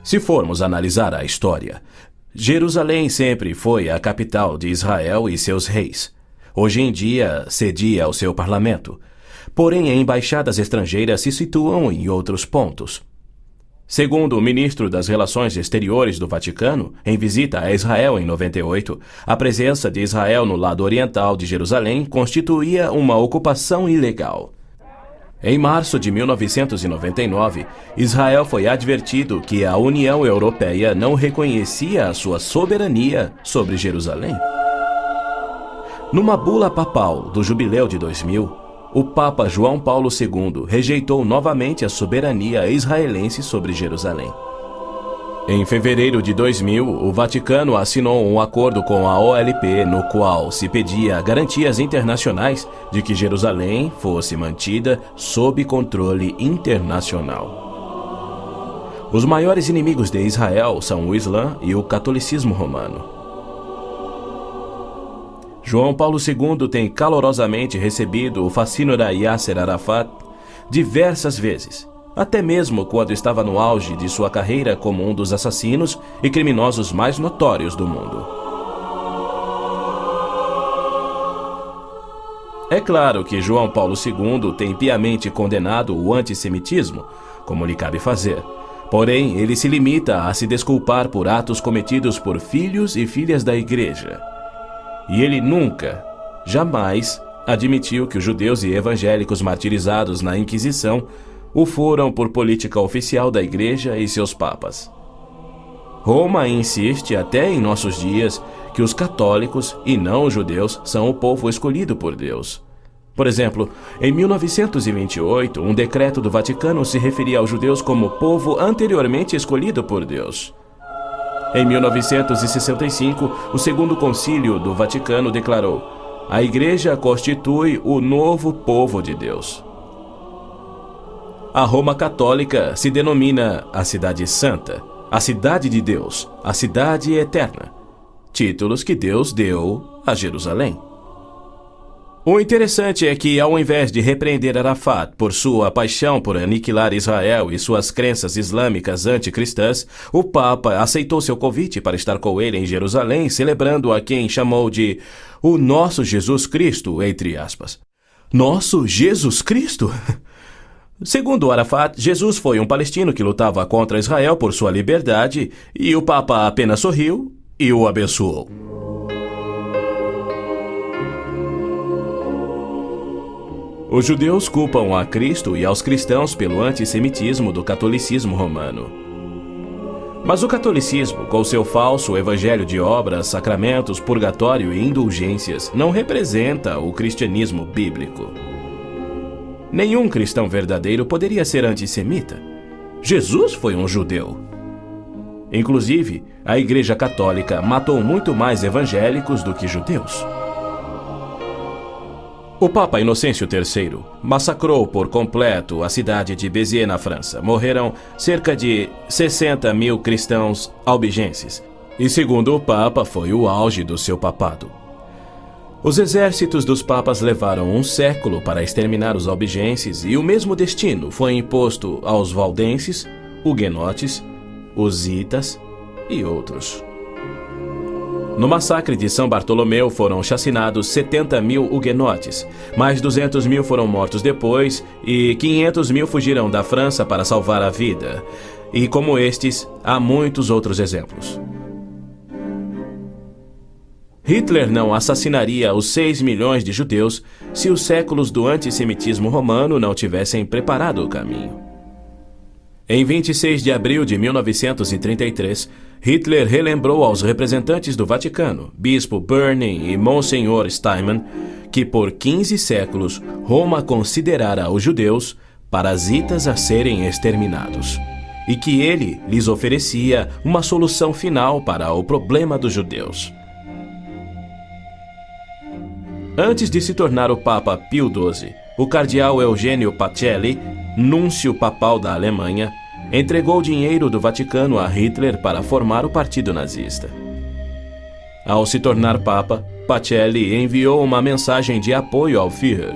Se formos analisar a história, Jerusalém sempre foi a capital de Israel e seus reis. Hoje em dia, cedia ao seu parlamento. Porém, embaixadas estrangeiras se situam em outros pontos. Segundo o ministro das Relações Exteriores do Vaticano, em visita a Israel em 98, a presença de Israel no lado oriental de Jerusalém constituía uma ocupação ilegal. Em março de 1999, Israel foi advertido que a União Europeia não reconhecia a sua soberania sobre Jerusalém. Numa bula papal do Jubileu de 2000, o Papa João Paulo II rejeitou novamente a soberania israelense sobre Jerusalém. Em fevereiro de 2000, o Vaticano assinou um acordo com a OLP, no qual se pedia garantias internacionais de que Jerusalém fosse mantida sob controle internacional. Os maiores inimigos de Israel são o Islã e o catolicismo romano. João Paulo II tem calorosamente recebido o fascínora Yasser Arafat diversas vezes, até mesmo quando estava no auge de sua carreira como um dos assassinos e criminosos mais notórios do mundo. É claro que João Paulo II tem piamente condenado o antissemitismo, como lhe cabe fazer. Porém, ele se limita a se desculpar por atos cometidos por filhos e filhas da Igreja. E ele nunca, jamais, admitiu que os judeus e evangélicos martirizados na Inquisição o foram por política oficial da Igreja e seus papas. Roma insiste até em nossos dias que os católicos e não os judeus são o povo escolhido por Deus. Por exemplo, em 1928, um decreto do Vaticano se referia aos judeus como povo anteriormente escolhido por Deus. Em 1965, o Segundo Concílio do Vaticano declarou: a Igreja constitui o novo povo de Deus. A Roma Católica se denomina a Cidade Santa, a Cidade de Deus, a Cidade Eterna, títulos que Deus deu a Jerusalém. O interessante é que, ao invés de repreender Arafat por sua paixão por aniquilar Israel e suas crenças islâmicas anticristãs, o Papa aceitou seu convite para estar com ele em Jerusalém, celebrando a quem chamou de o nosso Jesus Cristo, entre aspas. Nosso Jesus Cristo? Segundo Arafat, Jesus foi um palestino que lutava contra Israel por sua liberdade, e o Papa apenas sorriu e o abençoou. Os judeus culpam a Cristo e aos cristãos pelo antissemitismo do catolicismo romano. Mas o catolicismo, com seu falso evangelho de obras, sacramentos, purgatório e indulgências, não representa o cristianismo bíblico. Nenhum cristão verdadeiro poderia ser antissemita. Jesus foi um judeu. Inclusive, a Igreja Católica matou muito mais evangélicos do que judeus. O Papa Inocêncio III massacrou por completo a cidade de Béziers, na França. Morreram cerca de 60 mil cristãos albigenses. E segundo o Papa, foi o auge do seu papado. Os exércitos dos papas levaram um século para exterminar os albigenses e o mesmo destino foi imposto aos valdenses, huguenotes, husitas e outros. No massacre de São Bartolomeu foram chacinados 70 mil huguenotes, mais 200 mil foram mortos depois e 500 mil fugiram da França para salvar a vida. E como estes, há muitos outros exemplos. Hitler não assassinaria os 6 milhões de judeus se os séculos do antissemitismo romano não tivessem preparado o caminho. Em 26 de abril de 1933, Hitler relembrou aos representantes do Vaticano, Bispo Börning e Monsenhor Steinmann, que por 15 séculos Roma considerara os judeus parasitas a serem exterminados, e que ele lhes oferecia uma solução final para o problema dos judeus. Antes de se tornar o Papa Pio XII, o cardeal Eugênio Pacelli, núncio papal da Alemanha, entregou dinheiro do Vaticano a Hitler para formar o partido nazista. Ao se tornar Papa, Pacelli enviou uma mensagem de apoio ao Führer.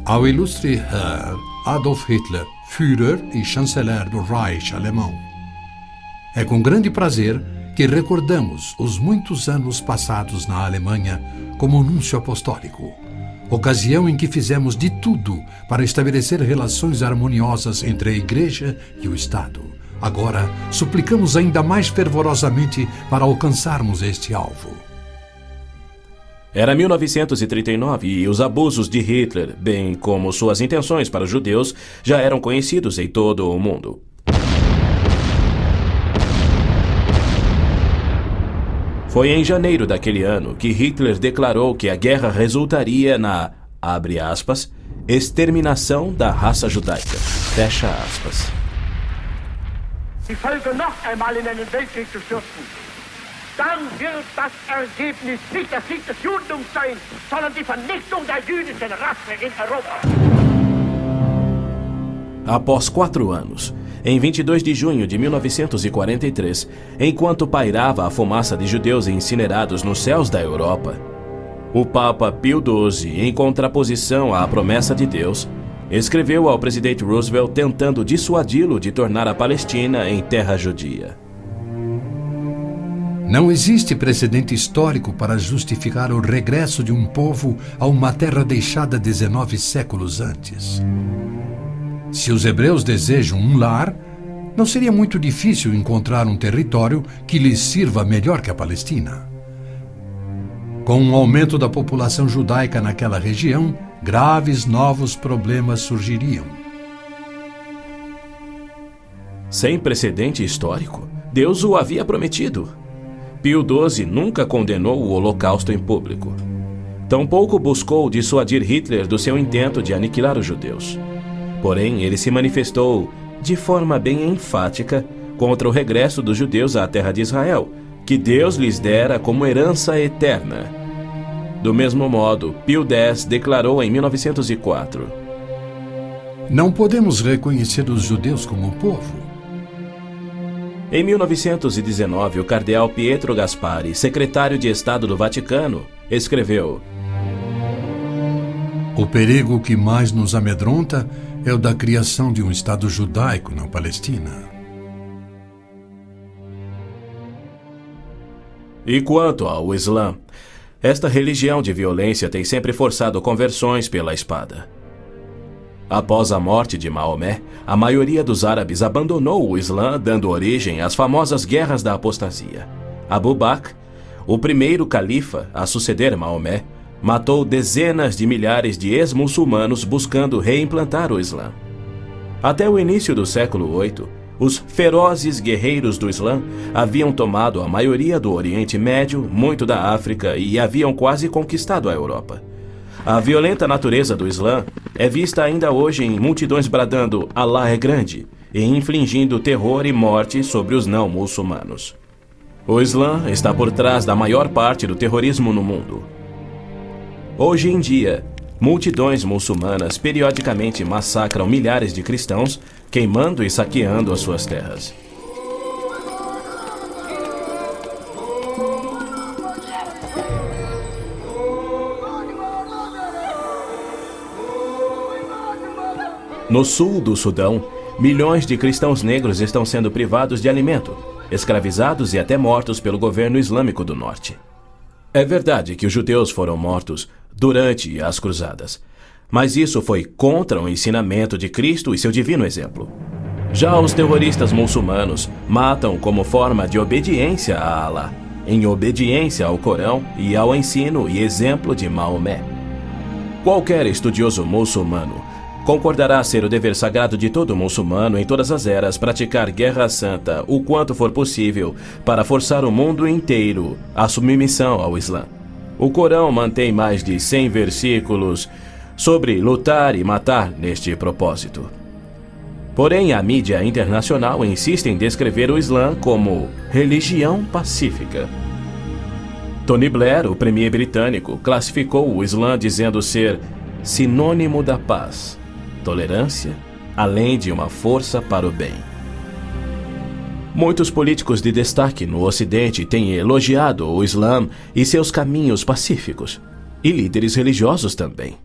Ao ilustre Herr Adolf Hitler, Führer e chanceler do Reich alemão. É com grande prazer que recordamos os muitos anos passados na Alemanha como núncio apostólico, ocasião em que fizemos de tudo para estabelecer relações harmoniosas entre a Igreja e o Estado. Agora, suplicamos ainda mais fervorosamente para alcançarmos este alvo. Era 1939 e os abusos de Hitler, bem como suas intenções para os judeus, já eram conhecidos em todo o mundo. Foi em janeiro daquele ano que Hitler declarou que a guerra resultaria na, abre aspas, exterminação da raça judaica, fecha aspas. Die Völker noch einmal in einen Weltkrieg zu stürzen, dann wird das Ergebnis nicht der Sieg des Judentums sein, sondern die Vernichtung der jüdischen Rasse in Europa. Após 4 anos, em 22 de junho de 1943, enquanto pairava a fumaça de judeus incinerados nos céus da Europa, o Papa Pio XII, em contraposição à promessa de Deus, escreveu ao presidente Roosevelt tentando dissuadi-lo de tornar a Palestina em terra judia. Não existe precedente histórico para justificar o regresso de um povo a uma terra deixada 19 séculos antes. Se os hebreus desejam um lar, não seria muito difícil encontrar um território que lhes sirva melhor que a Palestina. Com o aumento da população judaica naquela região, graves novos problemas surgiriam. Sem precedente histórico, Deus o havia prometido. Pio XII nunca condenou o Holocausto em público. Tampouco buscou dissuadir Hitler do seu intento de aniquilar os judeus. Porém, ele se manifestou, de forma bem enfática, contra o regresso dos judeus à terra de Israel, que Deus lhes dera como herança eterna. Do mesmo modo, Pio X declarou em 1904: não podemos reconhecer os judeus como povo. Em 1919, o cardeal Pietro Gasparri, secretário de Estado do Vaticano, escreveu: o perigo que mais nos amedronta é o da criação de um Estado judaico na Palestina. E quanto ao Islã, esta religião de violência tem sempre forçado conversões pela espada. Após a morte de Maomé, a maioria dos árabes abandonou o Islã, dando origem às famosas guerras da apostasia. Abu Bakr, o primeiro califa a suceder Maomé, matou dezenas de milhares de ex-muçulmanos buscando reimplantar o Islã. Até o início do século VIII, os ferozes guerreiros do Islã haviam tomado a maioria do Oriente Médio, muito da África e haviam quase conquistado a Europa. A violenta natureza do Islã é vista ainda hoje em multidões bradando "Allah é grande" e infligindo terror e morte sobre os não-muçulmanos. O Islã está por trás da maior parte do terrorismo no mundo. Hoje em dia, multidões muçulmanas periodicamente massacram milhares de cristãos, queimando e saqueando as suas terras. No sul do Sudão, milhões de cristãos negros estão sendo privados de alimento, escravizados e até mortos pelo governo islâmico do norte. É verdade que os judeus foram mortos durante as cruzadas, mas isso foi contra o ensinamento de Cristo e seu divino exemplo. Já os terroristas muçulmanos matam como forma de obediência a Allah, em obediência ao Corão e ao ensino e exemplo de Maomé. Qualquer estudioso muçulmano concordará ser o dever sagrado de todo muçulmano em todas as eras praticar guerra santa o quanto for possível para forçar o mundo inteiro à submissão ao Islã. O Corão mantém mais de 100 versículos sobre lutar e matar neste propósito. Porém, a mídia internacional insiste em descrever o Islã como religião pacífica. Tony Blair, o premier britânico, classificou o Islã dizendo ser sinônimo da paz, tolerância, além de uma força para o bem. Muitos políticos de destaque no Ocidente têm elogiado o Islã e seus caminhos pacíficos, e líderes religiosos também.